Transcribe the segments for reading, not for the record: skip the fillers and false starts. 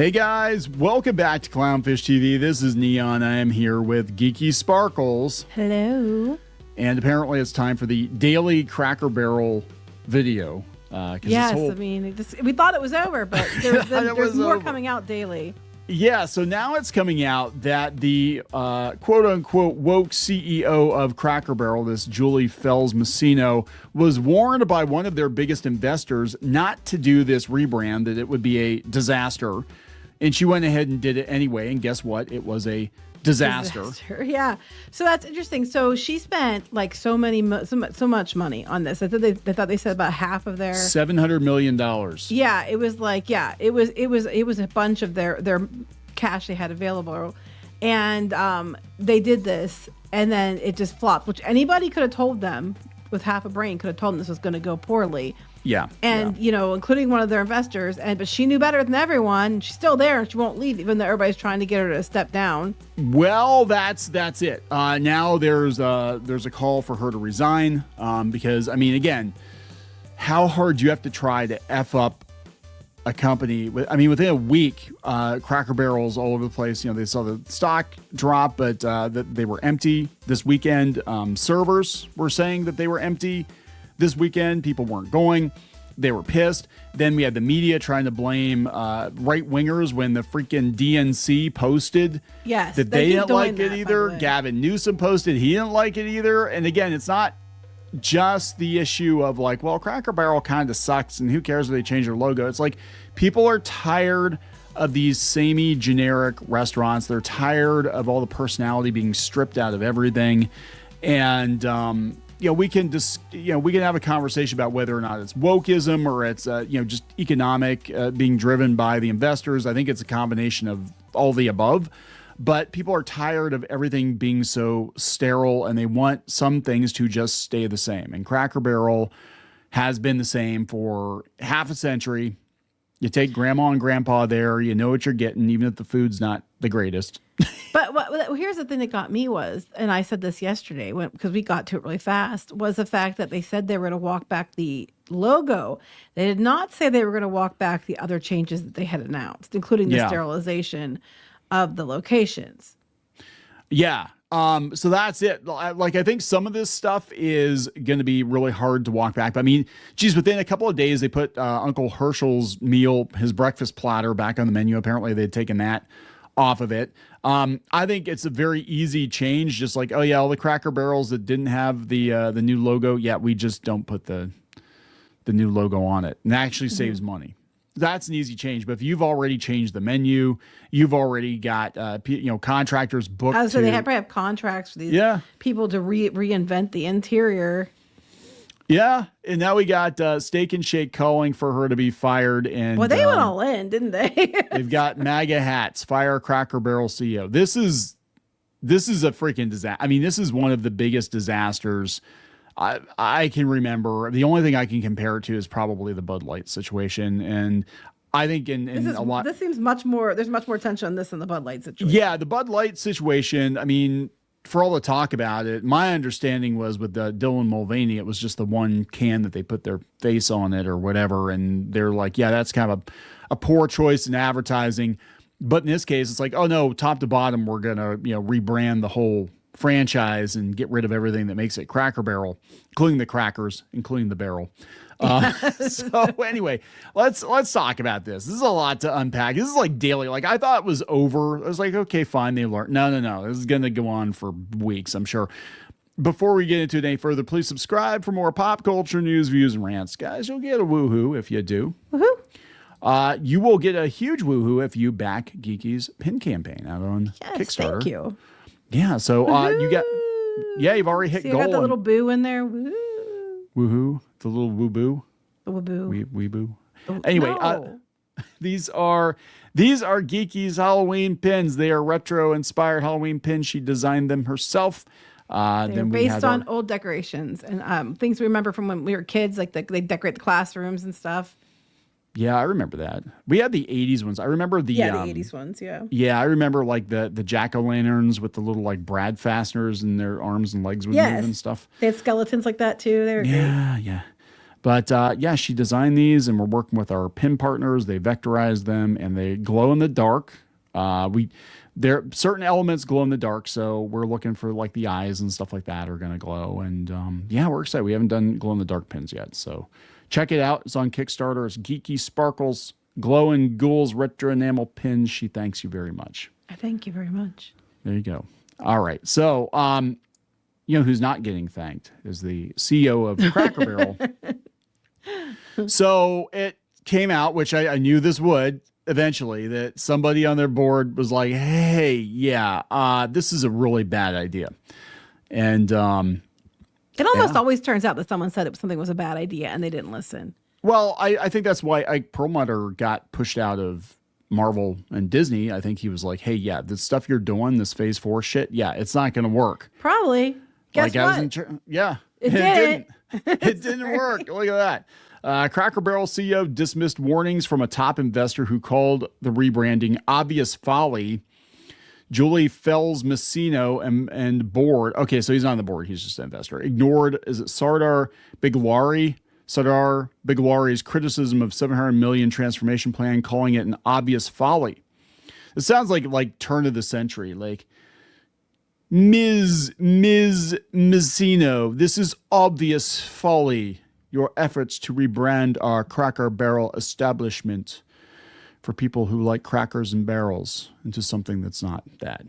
Hey guys, welcome back to Clownfish TV. This is Kneon. I am here with Geeky Sparkles. Hello. And apparently it's time for the daily Cracker Barrel video. Yes, I mean, we thought it was over, but there's more coming out daily. Yeah, so now it's coming out that the quote-unquote woke CEO of Cracker Barrel, this Felss Masino, was warned by one of their biggest investors not to do this rebrand, that it would be a disaster. And she went ahead and did it anyway, and guess what? It was a disaster. Yeah. So that's interesting. So she spent like so much money on this. I thought they said about half of their $700 million. Yeah, it was like, yeah, it was a bunch of their cash they had available. And they did this and then it just flopped, which anybody could have told them with half a brain could have told them this was going to go poorly. Yeah. And, you know, including one of their investors. But she knew better than everyone. She's still there and she won't leave, even though everybody's trying to get her to step down. Well, that's it. Now there's a call for her to resign because, I mean, again, how hard do you have to try to F up a company? Within a week, Cracker Barrel's all over the place. You know, they saw the stock drop, but they were empty this weekend. Servers were saying that they were empty this weekend. People weren't going. They were pissed. Then we had the media trying to blame right-wingers when the freaking DNC posted that they didn't like it either. Gavin Newsom posted he didn't like it either. And again, it's not just the issue of like, well, Cracker Barrel kind of sucks and who cares if they change their logo. It's like people are tired of these samey generic restaurants. They're tired of all the personality being stripped out of everything. And, we can have a conversation about whether or not it's wokeism or it's, just economic being driven by the investors. I think it's a combination of all the above. But people are tired of everything being so sterile and they want some things to just stay the same. And Cracker Barrel has been the same for half a century. You take grandma and grandpa there, you know what you're getting, even if the food's not the greatest. But here's the thing that got me was, and I said this yesterday because we got to it really fast, was the fact that they said they were going to walk back the logo. They did not say they were going to walk back the other changes that they had announced, including the sterilization of the locations. Yeah. So that's it. Like, I think some of this stuff is going to be really hard to walk back. But I mean, geez, within a couple of days, they put Uncle Herschel's meal, his breakfast platter, back on the menu. Apparently they'd taken that off of it. I think it's a very easy change. Just like, oh yeah, all the Cracker Barrels that didn't have the new logo. Yeah, we just don't put the new logo on it. And that actually saves money. That's an easy change. But if you've already changed the menu, you've already got contractors booked. So they probably have contracts for these people to reinvent the interior. Yeah, and now we got Steak and Shake calling for her to be fired. And well, they went all in, didn't they? They've got MAGA hats. Fire Cracker Barrel CEO. This is a freaking disaster. I mean, this is one of the biggest disasters I can remember. The only thing I can compare it to is probably the Bud Light situation. And I think this seems much more, there's much more tension on this than the Bud Light situation. Yeah, the Bud Light situation, I mean, for all the talk about it, my understanding was with Dylan Mulvaney, it was just the one can that they put their face on it or whatever. And they're like, yeah, that's kind of a poor choice in advertising. But in this case, it's like, oh no, top to bottom, we're going to, rebrand the whole franchise and get rid of everything that makes it Cracker Barrel, including the crackers, including the barrel. So anyway, let's talk about this. This is a lot to unpack. This is like daily. Like, I thought it was over. I was like, okay, fine. They learned. No. This is going to go on for weeks, I'm sure. Before we get into it any further, please subscribe for more pop culture news, views, and rants. Guys, you'll get a woohoo if you do. Woohoo. You will get a huge woohoo if you back Geeky's pin campaign out on Kickstarter. Thank you. Yeah, so you've already hit goal. You got the little boo in there. Woohoo. The little woo-boo. The woo-boo. Wee-boo. Anyway, these are Geeky's Halloween pins. They are retro-inspired Halloween pins. She designed them herself. They're based on old decorations and things we remember from when we were kids, like they decorate the classrooms and stuff. Yeah, I remember that. We had the 80s ones. I remember the 80s ones, yeah. Yeah, I remember like the jack-o'-lanterns with the little like brad fasteners and their arms and legs would move and stuff. They had skeletons like that too. They were great. Yeah. But yeah, she designed these, and we're working with our pin partners. They vectorize them, and they glow in the dark. There certain elements glow in the dark, so we're looking for like the eyes and stuff like that are going to glow. And yeah, we're excited. We haven't done glow in the dark pins yet, so check it out. It's on Kickstarter. It's Geeky Sparkles Glow and Ghouls Retro Enamel Pins. She thanks you very much. Thank you very much. There you go. All right, so you know who's not getting thanked is the CEO of Cracker Barrel. So it came out, which I knew this would eventually, that somebody on their board was like, hey, yeah, this is a really bad idea. And it almost always turns out that someone said something was a bad idea and they didn't listen. Well, I think that's why Ike Perlmutter got pushed out of Marvel and Disney. I think he was like, hey, yeah, the stuff you're doing, this phase 4 shit, yeah, it's not going to work. Probably. Guess what? Yeah. It didn't. It didn't work. Look at that. Cracker Barrel CEO dismissed warnings from a top investor who called the rebranding obvious folly. Julie Fells Masino and board. Okay, so he's not on the board. He's just an investor. Ignored, is it Sardar Biglari? Sardar Biglari's criticism of $700 million transformation plan, calling it an obvious folly. It sounds like turn of the century. Like, Ms. Masino, this is obvious folly. Your efforts to rebrand our Cracker Barrel establishment for people who like crackers and barrels into something that's not that.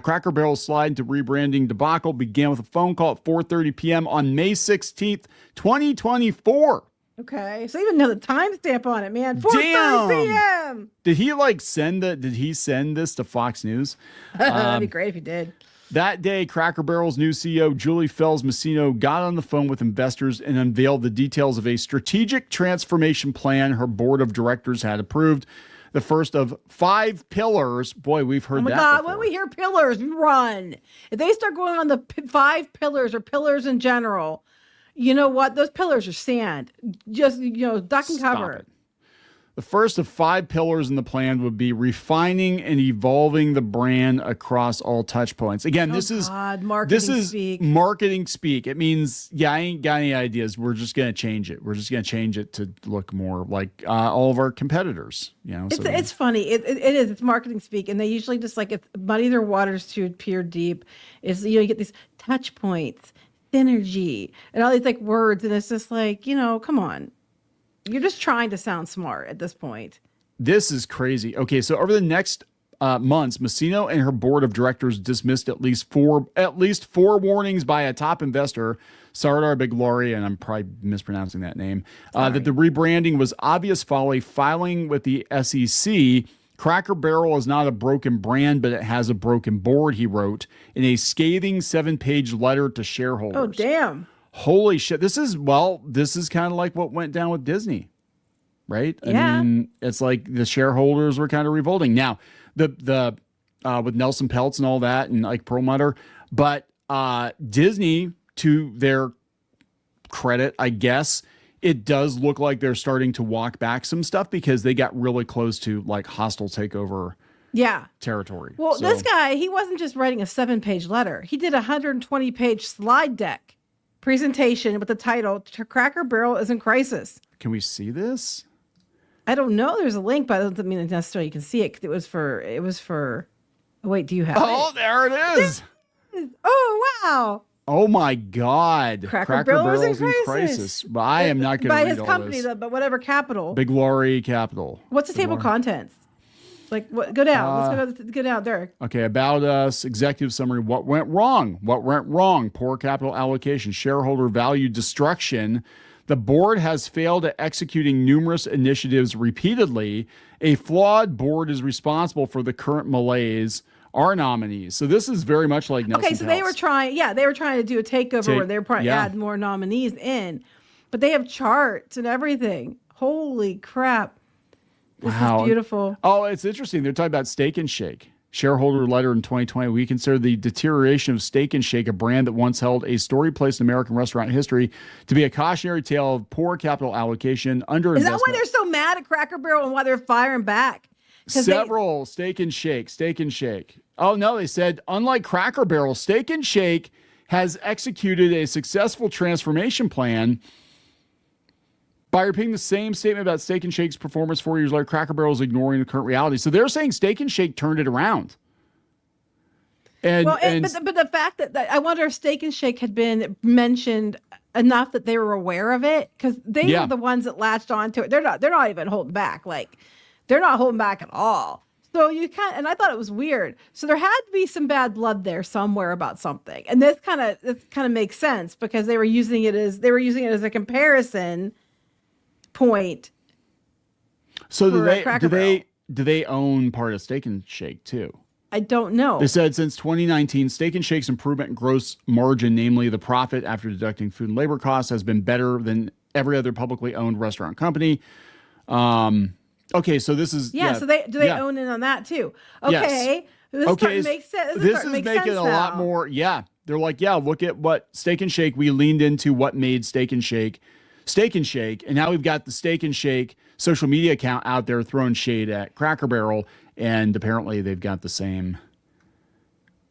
Cracker Barrel's slide into rebranding debacle began with a phone call at 4:30 p.m. on May 16th, 2024. Okay, so even know the timestamp on it, man. 4:30 p.m. Did he send this to Fox News? That'd be great if he did. That day, Cracker Barrel's new CEO, Julie Fells Masino, got on the phone with investors and unveiled the details of a strategic transformation plan her board of directors had approved. The first of 5 pillars. Boy, we've heard that. Oh my God, when we hear pillars, run. If they start going on the 5 pillars or pillars in general, you know what? Those pillars are sand. Just, duck and cover. Stop it. The first of 5 pillars in the plan would be refining and evolving the brand across all touch points. Again, this is marketing speak. It means, yeah, I ain't got any ideas. We're just going to change it. We're just going to change it to look more like all of our competitors. It's funny. It is. It's marketing speak, and they usually just muddy their waters to appear deep. You get these touch points, synergy, and all these words, and it's just come on. You're just trying to sound smart at this point. This is crazy. Okay, so over the next months, Masino and her board of directors dismissed at least four warnings by a top investor, Sardar Biglari, and I'm probably mispronouncing that name, that the rebranding was obvious folly. Filing with the SEC, Cracker Barrel is not a broken brand, but it has a broken board, he wrote in a scathing 7-page letter to shareholders. Oh, damn. Holy shit. This is kind of like what went down with Disney, right? Yeah. I mean, it's like the shareholders were kind of revolting. Now, the with Nelson Peltz and all that and Ike Perlmutter, but Disney, to their credit, I guess, it does look like they're starting to walk back some stuff because they got really close to hostile takeover territory. Well, this guy, he wasn't just writing a 7-page letter. He did a 120-page slide deck presentation with the title Cracker Barrel is in crisis. Can we see this? I don't know. There's a link, but I don't mean necessarily you can see it. It was for wait, do you have it? Oh, there it is. Oh, wow. Oh my God. Cracker Barrel is in crisis. But I am not going to read by his company, but whatever capital. Biglari Capital. What's the table of contents? What? Go down. Let's go down, Derek. Okay, about us, executive summary. What went wrong? What went wrong? Poor capital allocation, shareholder value destruction. The board has failed at executing numerous initiatives repeatedly. A flawed board is responsible for the current malaise. Our nominees. So this is very much like Nelson. Okay, so they were trying to do a takeover where they were trying to add more nominees in, but they have charts and everything. Holy crap. This is beautiful. Oh, it's interesting. They're talking about Steak and Shake. Shareholder letter in 2020. We consider the deterioration of Steak and Shake, a brand that once held a storied place in American restaurant history, to be a cautionary tale of poor capital allocation, underinvestment. Is that why they're so mad at Cracker Barrel and why they're firing back? Several Steak and Shake. Oh, no, they said, unlike Cracker Barrel, Steak and Shake has executed a successful transformation plan, By repeating the same statement about Steak and Shake's performance 4 years later, Cracker Barrel is ignoring the current reality. So they're saying Steak and Shake turned it around. But the fact that I wonder if Steak and Shake had been mentioned enough that they were aware of it, because they were the ones that latched onto it. They're not even holding back. Like, they're not holding back at all. So you can't. And I thought it was weird. So there had to be some bad blood there somewhere about something. And this kind of makes sense because they were using it as a comparison point. So do they own part of Steak and Shake too? I don't know. They said since 2019, Steak and Shake's improvement in gross margin, namely the profit after deducting food and labor costs, has been better than every other publicly owned restaurant company. Okay, so this is So they own in on that too? Okay, yes. This makes sense. This is making a lot more. Yeah, they're like, look at what Steak and Shake. We leaned into what made Steak and Shake, and now we've got the Steak and Shake social media account out there throwing shade at Cracker Barrel. And apparently they've got the same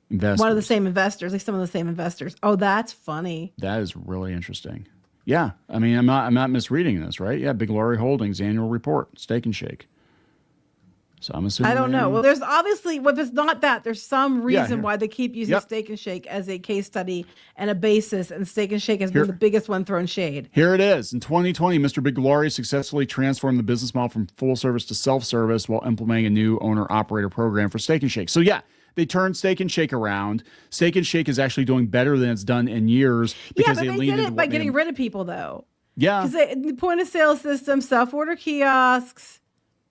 investors. One of the same investors, like some of the same investors. Oh, that's funny. That is really interesting. Yeah. I mean, I'm not misreading this, right? Yeah. Big Laurie Holdings annual report, Steak and Shake. So I'm assuming. I don't know. Well, there's obviously, if it's not that, there's some reason why they keep using Steak and Shake as a case study and a basis, and Steak and Shake has been the biggest one throwing shade. Here it is. In 2020, Mr. Big Laurie successfully transformed the business model from full service to self-service while implementing a new owner-operator program for Steak and Shake. So yeah, they turned Steak and Shake around. Steak and Shake is actually doing better than it's done in years because they did it by getting rid of people, though. Yeah. Because the point of sale system, self-order kiosks,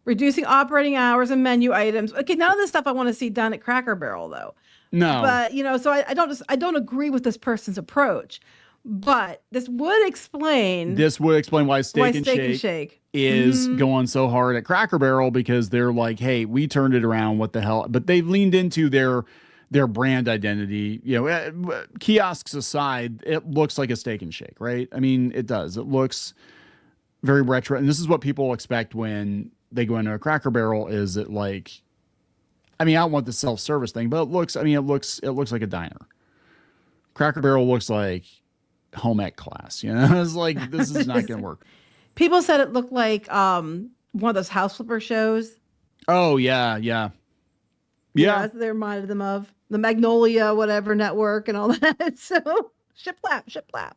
reducing operating hours and menu items. Okay, none of this stuff I want to see done at Cracker Barrel, though. No. But, so I don't agree with this person's approach. But this would explain why Steak and Shake is going so hard at Cracker Barrel, because they're like, hey, we turned it around. What the hell? But they've leaned into their brand identity. Kiosks aside, it looks like a Steak and Shake, right? I mean, it does. It looks very retro. And this is what people expect when they go into a Cracker Barrel. Is it like, I don't want the self-service thing, but it looks like a diner. Cracker Barrel looks like home ec class. It's like, this is not going to work. People said it looked like one of those house flipper shows. Oh yeah. That's what they reminded them of the Magnolia, whatever network and all that. So shiplap.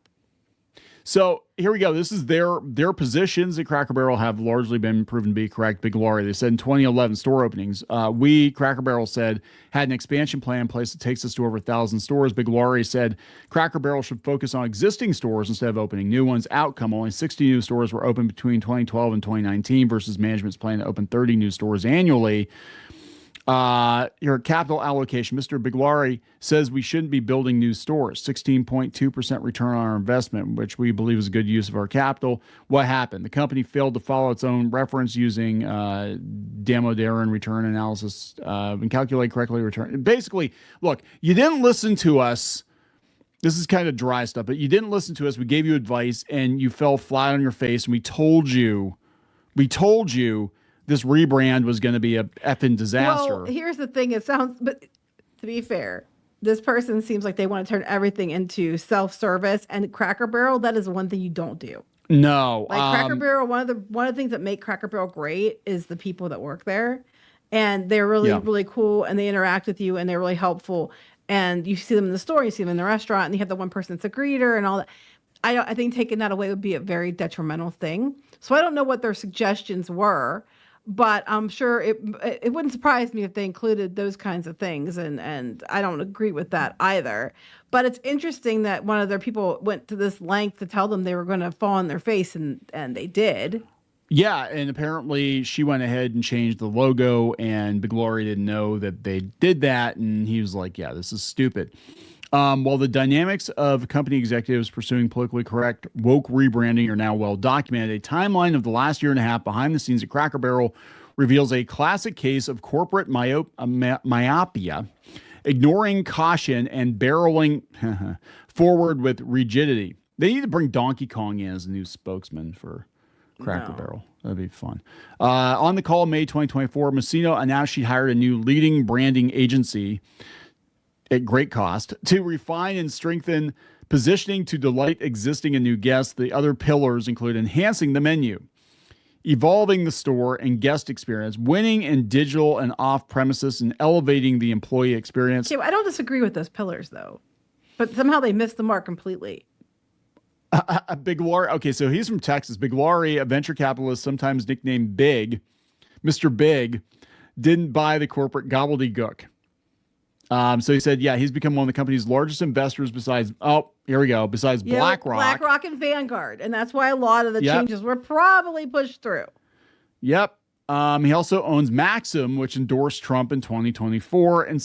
So here we go. This is their positions at Cracker Barrel have largely been proven to be correct. Big Laurie, they said in 2011 store openings, Cracker Barrel said, had an expansion plan in place that takes us to over 1,000 stores. Big Laurie said Cracker Barrel should focus on existing stores instead of opening new ones. Outcome, only 60 new stores were opened between 2012 and 2019 versus management's plan to open 30 new stores annually. Your capital allocation, Mr. Big Laurie says we shouldn't be building new stores. 16.2% return on our investment, which we believe is a good use of our capital. What happened? The company failed to follow its own reference using Damodaran return analysis and calculate correctly return. Basically, look, you didn't listen to us. This is kind of dry stuff, but you didn't listen to us. We gave you advice and you fell flat on your face, and we told you this rebrand was going to be a effing disaster. Well, here's the thing. But to be fair, this person seems like they want to turn everything into self-service, and Cracker Barrel, that is one thing you don't do. No. Like Cracker Barrel, one of the things that make Cracker Barrel great is the people that work there. And they're really, really cool, and they interact with you, and they're really helpful. And you see them in the store, you see them in the restaurant, and you have the one person that's a greeter and all that. I think taking that away would be a very detrimental thing. So I don't know what their suggestions were, but I'm sure it wouldn't surprise me if they included those kinds of things, and I don't agree with that either. But it's interesting that one of their people went to this length to tell them they were going to fall on their face, and they did. Yeah, and apparently she went ahead and changed the logo, and Big Laurie didn't know that they did that, and he was like, yeah, this is stupid. While the dynamics of company executives pursuing politically correct woke rebranding are now well documented, a timeline of the last year and a half behind the scenes at Cracker Barrel reveals a classic case of corporate myopia, ignoring caution and barreling forward with rigidity. They need to bring Donkey Kong in as a new spokesman for Cracker Barrel. That'd be fun. On the call in May 2024, Masino announced she hired a new leading branding agency at great cost to refine and strengthen Positioning to delight existing and new guests. The other pillars include enhancing the menu, evolving the store and guest experience, winning in digital and off-premises, and elevating the employee experience. Okay, well, I don't disagree with those pillars, though. But somehow they missed the mark completely. Big Laurie. Okay, so he's from Texas. Big Laurie, a venture capitalist, sometimes nicknamed Big, Mr. Big, didn't buy the corporate gobbledygook. So he said, yeah, he's become one of the company's largest investors besides BlackRock. BlackRock and Vanguard. And that's why a lot of the changes were probably pushed through. Yep. He also owns Maxim, which endorsed Trump in 2024. And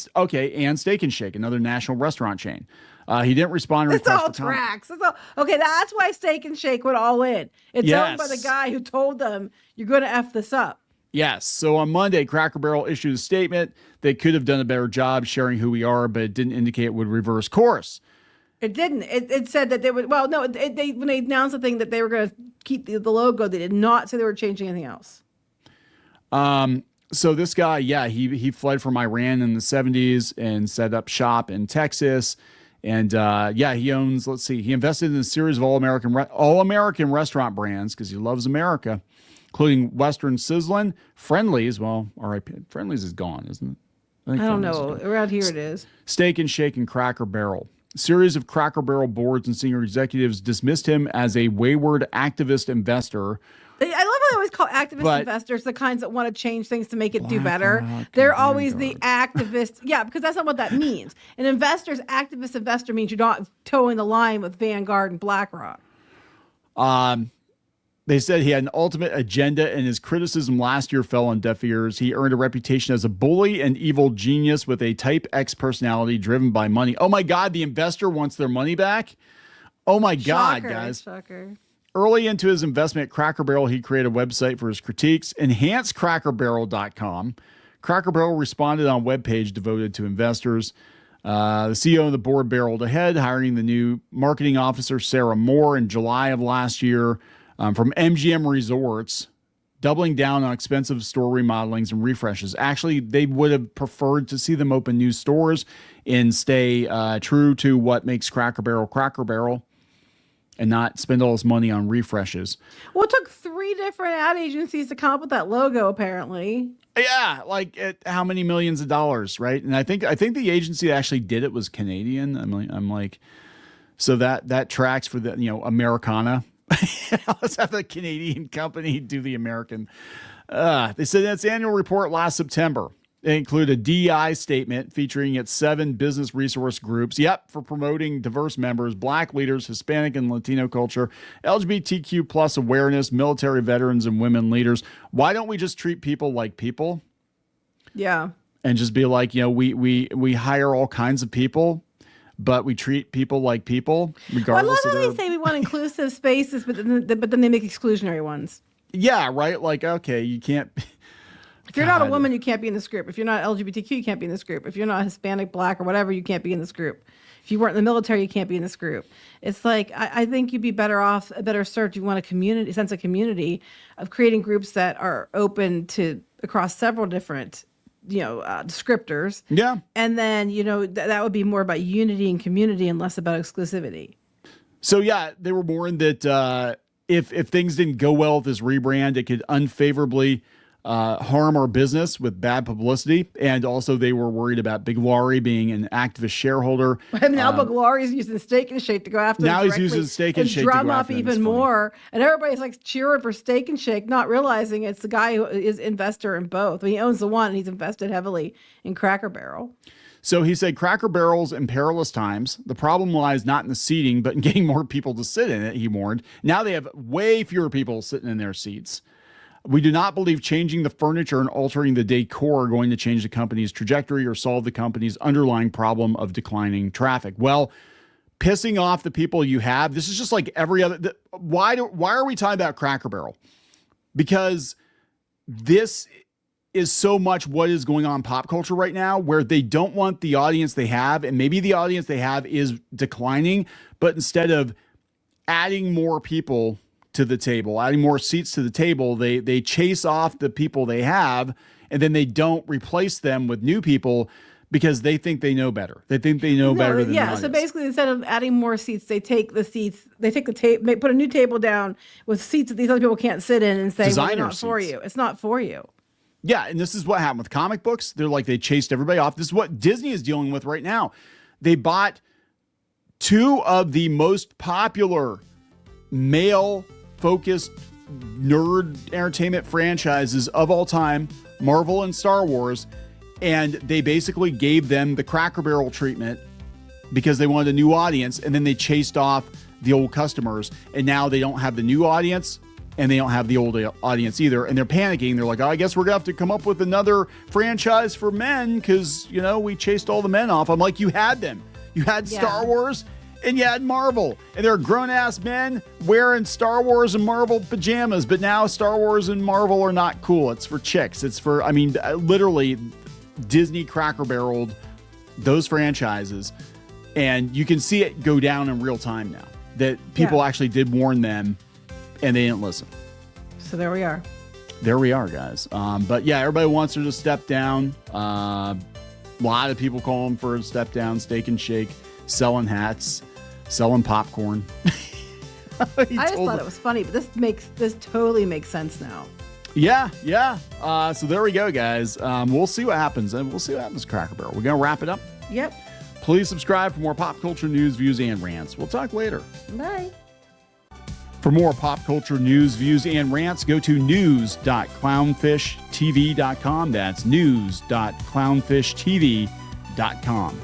Steak and Shake, another national restaurant chain. He didn't respond to requests. It's all tracks. Okay, that's why Steak and Shake went all in. It's owned by the guy who told them, you're going to F this up. Yes. So on Monday, Cracker Barrel issued a statement. They could have done a better job sharing who we are, but it didn't indicate it would reverse course. It didn't. It said that they would. Well, no, they when they announced the thing that they were going to keep the logo, they did not say they were changing anything else. So this guy, he fled from Iran in the 70s and set up shop in Texas. And he owns, he invested in a series of all-American restaurant brands because he loves America, including Western Sizzlin', Friendly's. Well, RIP. Friendly's is gone, isn't it? I don't know. Around here it is. Steak and Shake and Cracker Barrel. A series of Cracker Barrel boards and senior executives dismissed him as a wayward activist investor. I love how they always call activist investors the kinds that want to change things to make it do better. They're always the activists. Yeah, because that's not what that means. An activist investor means you're not towing the line with Vanguard and BlackRock. They said he had an ultimate agenda, and his criticism last year fell on deaf ears. He earned a reputation as a bully and evil genius with a type X personality driven by money. Oh my God, the investor wants their money back? Oh my God, guys. Shocker. Early into his investment at Cracker Barrel, he created a website for his critiques, enhancecrackerbarrel.com. Cracker Barrel responded on a webpage devoted to investors. The CEO of the board barreled ahead, hiring the new marketing officer, Sarah Moore, in July of last year from MGM Resorts, doubling down on expensive store remodelings and refreshes. Actually, they would have preferred to see them open new stores and stay true to what makes Cracker Barrel, and not spend all this money on refreshes. Well, it took 3 different ad agencies to come up with that logo, apparently. Yeah, how many millions of dollars, right? And I think the agency that actually did it was Canadian. I'm like, so that tracks for the Americana. Let's have the Canadian company do the American. They said in its annual report last September, it included a DEI statement featuring its 7 business resource groups. Yep, for promoting diverse members, Black leaders, Hispanic and Latino culture, LGBTQ plus awareness, military veterans, and women leaders. Why don't we just treat people like people? Yeah. And just be like, we hire all kinds of people, but we treat people like people, regardless of their... I love how they say we want inclusive spaces, but then they make exclusionary ones. Yeah, right? Like, okay, you can't... If you're not a woman, you can't be in this group. If you're not LGBTQ, you can't be in this group. If you're not Hispanic, Black, or whatever, you can't be in this group. If you weren't in the military, you can't be in this group. It's like, I think you'd be better off, a better search. You want a sense of community, of creating groups that are open to across several different, descriptors. Yeah. And then, that would be more about unity and community and less about exclusivity. So, yeah, they were warned that if things didn't go well with this rebrand, it could unfavorably harm our business with bad publicity. And also they were worried about Big Laurie being an activist shareholder. And now Big Laurie's using Steak and Shake to go after now he's using Steak and Shake to drum up even more. And everybody's like cheering for Steak and Shake, not realizing it's the guy who is investor in both. He owns the one and he's invested heavily in Cracker Barrel. So he said Cracker Barrel's in perilous times. The problem lies not in the seating, but in getting more people to sit in it, he warned. Now they have way fewer people sitting in their seats. We do not believe changing the furniture and altering the decor are going to change the company's trajectory or solve the company's underlying problem of declining traffic. Well, pissing off the people you have, this is just like every other. Why are we talking about Cracker Barrel? Because this is so much what is going on in pop culture right now, where they don't want the audience they have, and maybe the audience they have is declining, but instead of adding more people to the table, adding more seats to the table, they chase off the people they have, and then they don't replace them with new people because they think they know better. They think they know better than the yeah. audience. So basically, instead of adding more seats, they take the table, put a new table down with seats that these other people can't sit in, and say, "Well, it's not for you. It's not for you." Yeah, and this is what happened with comic books. They're like, they chased everybody off. This is what Disney is dealing with right now. They bought two of the most popular male-focused nerd entertainment franchises of all time, Marvel and Star Wars, and they basically gave them the Cracker Barrel treatment because they wanted a new audience, and then they chased off the old customers, and now they don't have the new audience, and they don't have the old audience either, and they're panicking. They're like, oh, I guess we're gonna have to come up with another franchise for men because, you know, we chased all the men off. I'm like, you had them. You had Star Wars and you had Marvel, and there are grown-ass men wearing Star Wars and Marvel pajamas, but now Star Wars and Marvel are not cool. It's for chicks. It's for, I mean, literally, Disney Cracker Barreled those franchises, and you can see it go down in real time now that people actually did warn them and they didn't listen. So there we are. There we are, guys. But yeah, everybody wants her to step down. A lot of people call them for a step down, steak and shake, selling hats, selling popcorn. I just thought it was funny, but this totally makes sense now. Yeah. So there we go, guys. We'll see what happens, and we'll see what happens to Cracker Barrel. We're gonna wrap it up. Yep. Please subscribe for more pop culture news, views, and rants. We'll talk later. Bye. For more pop culture news, views, and rants, go to news.clownfishtv.com. That's news.clownfishtv.com.